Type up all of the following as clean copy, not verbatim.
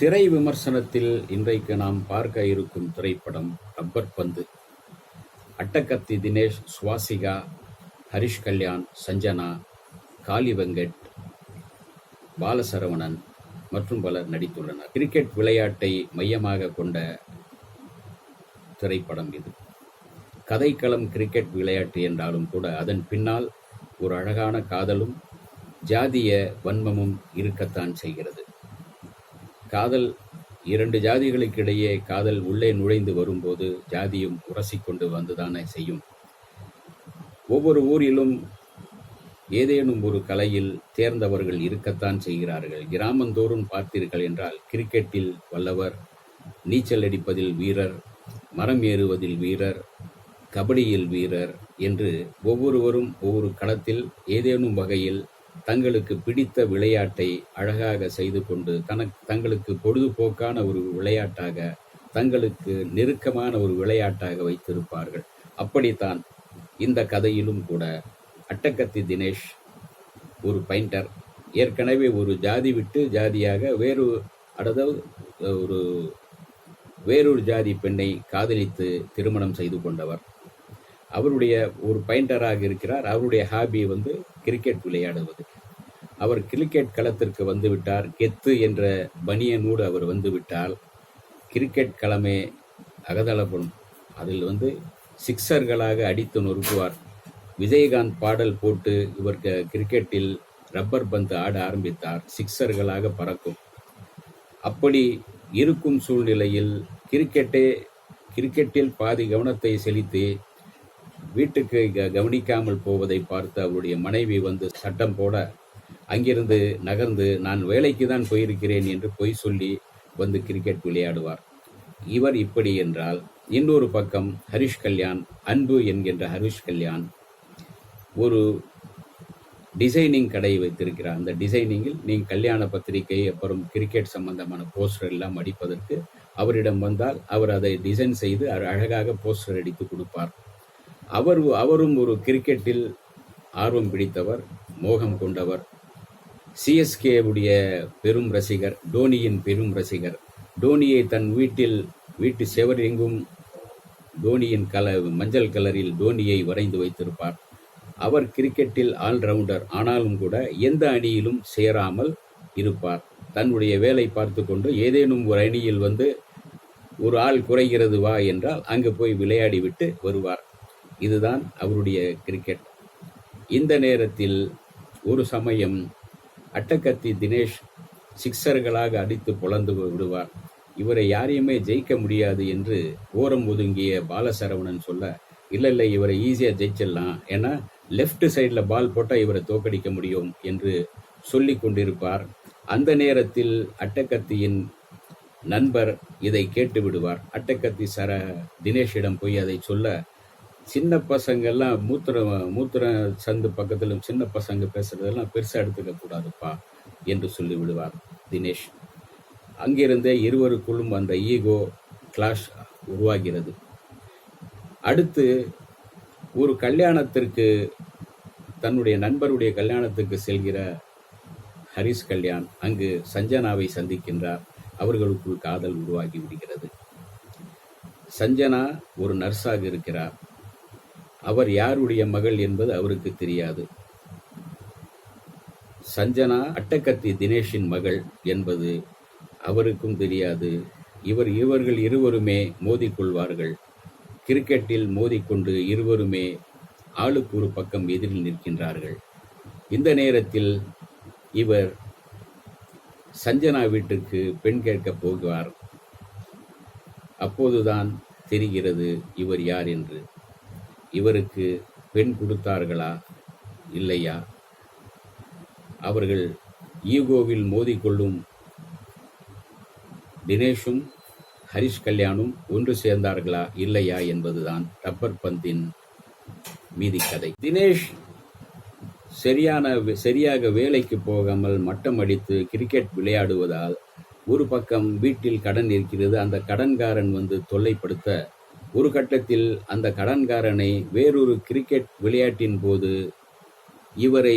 திரை விமர்சனத்தில் இன்றைக்கு நாம் பார்க்க இருக்கும் திரைப்படம் ரப்பர் பந்து. அட்டகத்தி தினேஷ், சுவாசிகா, ஹரிஷ் கல்யாண், சஞ்சனா, காளி வெங்கட், பாலசரவணன் மற்றும் பலர் நடித்துள்ளனர். கிரிக்கெட் விளையாட்டை மையமாக கொண்ட திரைப்படம் இது. கதைக்களம் கிரிக்கெட் விளையாட்டு என்றாலும் கூட அதன் பின்னால் ஒரு அழகான காதலும் ஜாதிய வன்மமும் இருக்கத்தான் செய்கிறது. காதல், இரண்டு ஜாதிகளுக்கிடையே காதல் உள்ளே நுழைந்து வரும்போது ஜாதியும் உரசிக்கொண்டு வந்துதானே செய்யும். ஒவ்வொரு ஊரிலும் ஏதேனும் ஒரு கலையில் தேர்ந்தவர்கள் இருக்கத்தான் செய்கிறார்கள். கிராமந்தோறும் பார்த்தீர்கள் என்றால் கிரிக்கெட்டில் வல்லவர், நீச்சல் அடிப்பதில் வீரர், மரம் ஏறுவதில் வீரர், கபடியில் வீரர் என்று ஒவ்வொருவரும் ஒவ்வொரு களத்தில் ஏதேனும் வகையில் தங்களுக்கு பிடித்த விளையாட்டை அழகாக செய்து கொண்டு தங்களுக்கு பொழுதுபோக்கான ஒரு விளையாட்டாக, தங்களுக்கு நெருக்கமான ஒரு விளையாட்டாக வைத்திருப்பார்கள். அப்படித்தான் இந்த கதையிலும் கூட அட்டகத்தி தினேஷ் ஒரு பெயிண்டர், ஏற்கனவே ஒரு ஜாதி விட்டு ஜாதியாக வேறொரு ஜாதி பெண்ணை காதலித்து திருமணம் செய்து கொண்டவர். அவருடைய ஒரு பெயிண்டராக இருக்கிறார். அவருடைய ஹாபி கிரிக்கெட் விளையாடுவது. அவர் கிரிக்கெட் களத்திற்கு வந்துவிட்டார். கெத்து என்ற பனியனோடு அவர் வந்துவிட்டால் கிரிக்கெட் களமே அகதளப்படும். அதில் சிக்ஸர்களாக அடித்து நொறுக்குவார். விஜயகாந்த் பாடல் போட்டு இவர் கிரிக்கெட்டில் ரப்பர் பந்து ஆட ஆரம்பித்தார். சிக்ஸர்களாக பறக்கும். அப்படி இருக்கும் சூழ்நிலையில் கிரிக்கெட்டில் பாதி கவனத்தை செலுத்தி வீட்டுக்கு கவனிக்காமல் போவதை பார்த்து அவருடைய மனைவி சட்டம் போட அங்கிருந்து நகர்ந்து நான் வேலைக்கு தான் போயிருக்கிறேன் என்று பொய் சொல்லி கிரிக்கெட் விளையாடுவார். இவர் இப்படி என்றால், இன்னொரு பக்கம் ஹரிஷ் கல்யாண், அன்பு என்கின்ற ஹரிஷ் கல்யாண் ஒரு டிசைனிங் கடை வைத்திருக்கிறார். அந்த டிசைனிங்கில் நீங்கள் கல்யாண பத்திரிகை, அப்புறம் கிரிக்கெட் சம்பந்தமான போஸ்டர் எல்லாம் அடிப்பதற்கு அவரிடம் வந்தால் அவர் அதை டிசைன் செய்து அழகாக போஸ்டர் அடித்து கொடுப்பார். அவரும் ஒரு கிரிக்கெட்டில் ஆர்வம் பிடித்தவர், மோகம் கொண்டவர். சிஎஸ்கே உடைய பெரும் ரசிகர், டோனியின் பெரும் ரசிகர். டோனியை தன் வீட்டு செவர் எங்கும் டோனியின் மஞ்சள் கலரில் டோனியை வரைந்து வைத்திருப்பார். அவர் கிரிக்கெட்டில் ஆல்ரவுண்டர், ஆனாலும் கூட எந்த அணியிலும் சேராமல் இருப்பார். தன்னுடைய வேலை பார்த்து கொண்டு ஏதேனும் ஒரு அணியில் ஒரு ஆள் குறைகிறது வா என்றால் அங்கு போய் விளையாடி விட்டு வருவார். இதுதான் அவருடைய கிரிக்கெட். இந்த நேரத்தில் ஒரு சமயம் அட்டகத்தி தினேஷ் சிக்ஸர்களாக அடித்து பொளந்து விடுவார். இவரை யாரையுமே ஜெயிக்க முடியாது என்று ஓரம் ஒதுங்கிய பாலசரவணன் சொல்ல, இல்லை இவரை ஈஸியாக ஜெயிச்சிடலாம், ஏன்னா லெஃப்ட் சைடில் பால் போட்டால் இவரை தோக்கடிக்க முடியும் என்று சொல்லி கொண்டிருப்பார். அந்த நேரத்தில் அட்டகத்தியின் நண்பர் இதை கேட்டு விடுவார். அட்டகத்தி தினேஷிடம் போய் அதை சொல்ல, சின்ன பசங்கள்லாம் மூத்திர சந்து பக்கத்திலும் சின்ன பசங்க பேசுறதெல்லாம் பெருசாக எடுத்துக்க கூடாதுப்பா என்று சொல்லி விடுவார் தினேஷ். அங்கிருந்தே இருவருக்குள்ளும் அந்த ஈகோ கிளாஷ் உருவாகிறது. அடுத்து ஒரு கல்யாணத்திற்கு, தன்னுடைய நண்பருடைய கல்யாணத்துக்கு செல்கிற ஹரிஷ் கல்யாண் அங்கு சஞ்சனாவை சந்திக்கின்றார். அவர்களுக்குள் காதல் உருவாகி விடுகிறது. சஞ்சனா ஒரு நர்ஸாக இருக்கிறார். அவர் யாருடைய மகள் என்பது அவருக்கு தெரியாது. சஞ்சனா அட்டகத்தி தினேஷின் மகள் என்பது அவருக்கும் தெரியாது. இவர்கள் இருவருமே மோதிக்கொள்வார்கள். கிரிக்கெட்டில் மோதிக்கொண்டு இருவருமே ஆளுக்கு ஒரு பக்கம் எதிரில் நிற்கின்றார்கள். இந்த நேரத்தில் இவர் சஞ்சனா வீட்டுக்கு பெண் கேட்கப் போகிறார். அப்போதுதான் தெரிகிறது இவர் யார் என்று. இவருக்கு பெண் கொடுத்தார்களா இல்லையா, அவர்கள் ஈகோவில் மோதிக்கொள்ளும் தினேஷும் ஹரிஷ் கல்யாணும் ஒன்று சேர்ந்தார்களா இல்லையா என்பதுதான் ரப்பர் பந்தின் மீதி கதை. தினேஷ் சரியாக வேலைக்கு போகாமல் மட்டம் அடித்து கிரிக்கெட் விளையாடுவதால் ஒரு பக்கம் வீட்டில் கடன் இருக்கிறது. அந்த கடன்காரன் தொல்லைப்படுத்த, ஒரு கட்டத்தில் அந்த கடன்காரனை வேறொரு கிரிக்கெட் விளையாட்டின் போது இவரை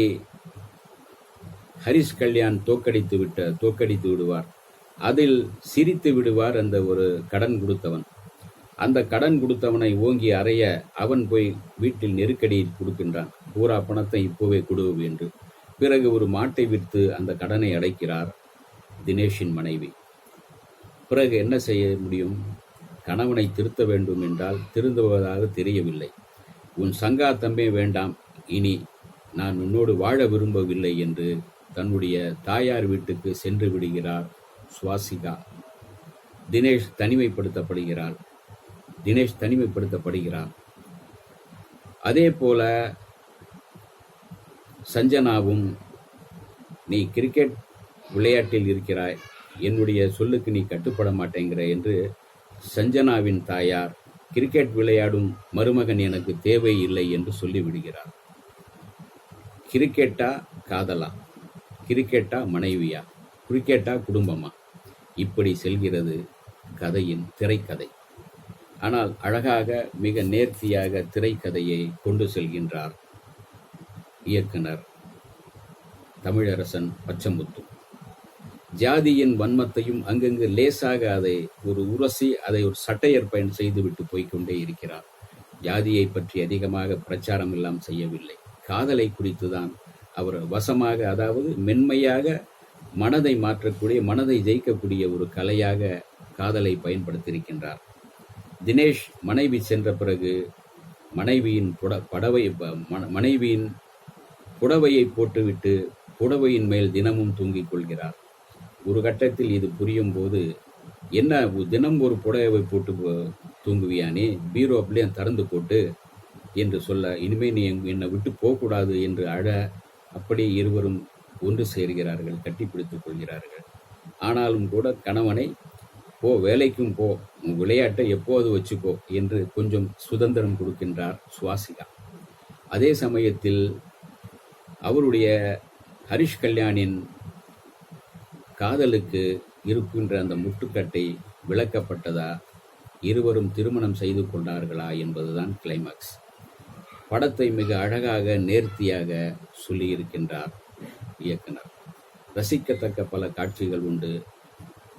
ஹரிஷ் கல்யாண் தோற்கடித்து விடுவார். அதில் சிரித்து விடுவார் அந்த ஒரு கடன் கொடுத்தவன். அந்த கடன் கொடுத்தவனை ஓங்கி அறைய அவன் போய் வீட்டில் நெருக்கடி கொடுக்கின்றான். பூரா பணத்தை இப்போவே கொடு என்று. பிறகு ஒரு மாட்டை விற்று அந்த கடனை அடைக்கிறார் தினேஷின் மனைவி. பிறகு என்ன செய்ய முடியும்? கணவனை திருத்த வேண்டும் என்றால் திருந்துவதாக தெரியவில்லை. உன் சங்காத்தமே வேண்டாம், இனி நான் உன்னோடு வாழ விரும்பவில்லை என்று தன்னுடைய தாயார் வீட்டுக்கு சென்று விடுகிறார் சுவாசிகா. தினேஷ் தனிமைப்படுத்தப்படுகிறார். அதே போல சஞ்சனாவும், நீ கிரிக்கெட் விளையாட்டில் இருக்கிறாய், என்னுடைய சொல்லுக்கு நீ கட்டுப்பட மாட்டேங்கிற என்று சஞ்சனாவின் தாயார் கிரிக்கெட் விளையாடும் மருமகன் எனக்கு தேவை இல்லை என்று சொல்லிவிடுகிறார். கிரிக்கெட்டா காதலா, கிரிக்கெட்டா மனைவியா, கிரிக்கெட்டா குடும்பமா, இப்படி செல்கிறது கதையின் திரைக்கதை. ஆனால் அழகாக மிக நேர்த்தியாக திரைக்கதையை கொண்டு செல்கின்றார் இயக்குனர் தமிழரசன் பச்சமுத்து. ஜாதியின் வன்மத்தையும் அங்கங்கு லேசாக அதை ஒரு உரசி அதை ஒரு சட்டையர் பயன் செய்துவிட்டு போய்கொண்டே இருக்கிறார். ஜாதியை பற்றி அதிகமாக பிரச்சாரம் எல்லாம் செய்யவில்லை. காதலை குறித்துதான் அவர் வசமாக, அதாவது மென்மையாக மனதை மாற்றக்கூடிய, மனதை ஜெயிக்கக்கூடிய ஒரு கலையாக காதலை பயன்படுத்தியிருக்கின்றார். தினேஷ் மனைவி சென்ற பிறகு மனைவியின் புடவையை போட்டுவிட்டு புடவையின் மேல் தினமும் தூங்கிக் கொள்கிறார். ஒரு கட்டத்தில் இது புரியும் போது, என்ன தினம் ஒரு புடவை போட்டு தூங்குவியானே, பீரோ அப்படியே திறந்து போட்டு என்று சொல்ல, இனிமே நீ என்னை விட்டு போகக்கூடாது என்று அழ, அப்படி இருவரும் ஒன்று சேர்கிறார்கள், கட்டிப்பிடித்துக் கொள்கிறார்கள். ஆனாலும் கூட கணவனை, போ வேலைக்கும் போ, உன் விளையாட்டை எப்போது வச்சுக்கோ என்று கொஞ்சம் சுதந்திரம் கொடுக்கின்றார் சுவாசிகா. அதே சமயத்தில் அவருடைய ஹரிஷ் கல்யாணின் காதலுக்கு இருக்கின்ற அந்த முட்டுக்கட்டை விளக்கப்பட்டதா, இருவரும் திருமணம் செய்து கொண்டார்களா என்பதுதான் கிளைமாக்ஸ். படத்தை மிக அழகாக நேர்த்தியாக சொல்லியிருக்கின்றார் இயக்குனர். ரசிக்கத்தக்க பல காட்சிகள் உண்டு.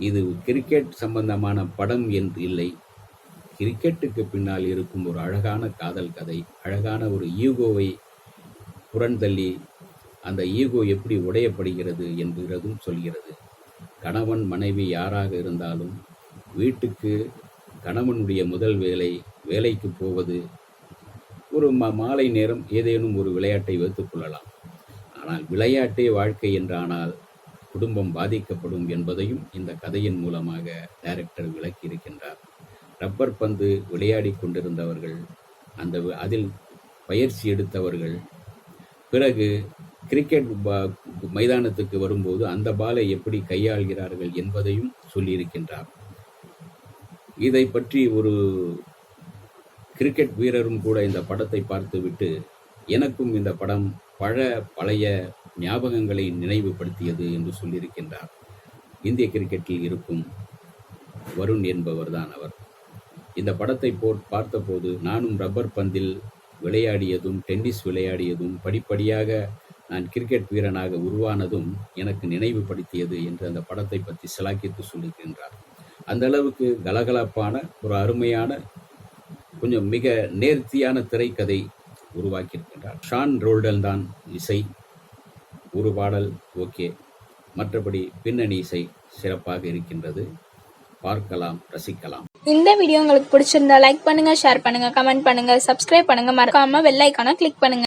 இது கிரிக்கெட் சம்பந்தமான படம் என்று இல்லை, கிரிக்கெட்டுக்கு பின்னால் இருக்கும் ஒரு அழகான காதல் கதை, அழகான ஒரு ஈகோவை புறந்தள்ளி அந்த ஈகோ எப்படி உடையப்படுகிறது என்கிறதும் சொல்கிறது. கணவன் மனைவி யாராக இருந்தாலும் வீட்டுக்கு கணவனுடைய முதல் வேலைக்கு போவது, ஒரு மாலை நேரம் ஏதேனும் ஒரு விளையாட்டை வைத்துக் கொள்ளலாம். ஆனால் விளையாட்டே வாழ்க்கை என்றானால் குடும்பம் பாதிக்கப்படும் என்பதையும் இந்த கதையின் மூலமாக டைரக்டர் விளக்கியிருக்கின்றார். ரப்பர் பந்து விளையாடி கொண்டிருந்தவர்கள், அதில் பயிற்சி எடுத்தவர்கள், பிறகு கிரிக்கெட் மைதானத்துக்கு வரும்போது அந்த பாலை எப்படி கையாள்கிறார்கள் என்பதையும் சொல்லியிருக்கின்றார். இதை பற்றி ஒரு கிரிக்கெட் வீரரும் கூட இந்த படத்தை பார்த்துவிட்டு, எனக்கும் இந்த படம் பழைய ஞாபகங்களை நினைவுபடுத்தியது என்று சொல்லியிருக்கின்றார். இந்திய கிரிக்கெட்டில் இருக்கும் வருண் என்பவர்தான் அவர். இந்த படத்தை பார்த்தபோது நானும் ரப்பர் பந்தில் விளையாடியதும் டென்னிஸ் விளையாடியதும் படிப்படியாக நான் கிரிக்கெட் வீரனாக உருவானதும் எனக்கு நினைவுபடுத்தியது என்று அந்த படத்தை பற்றி சிலாக்கித்து சொல்லியிருக்கின்றார். அந்த அளவுக்கு கலகலப்பான ஒரு அருமையான, கொஞ்சம் மிக நேர்த்தியான திரைக்கதை உருவாக்கியிருக்கின்றார். ஷான் ரோல்டன் தான் இசை. ஒரு பாடல் ஓகே, மற்றபடி பின்னணி இசை சிறப்பாக இருக்கின்றது. பார்க்கலாம், ரசிக்கலாம். இந்த வீடியோ உங்களுக்கு பிடிச்சிருந்தா லைக் பண்ணுங்க, ஷேர் பண்ணுங்க, கமெண்ட் பண்ணுங்க, சப்ஸ்கிரைப் பண்ணுங்க, மறக்காம பெல் ஐகானை கிளிக் பண்ணுங்க.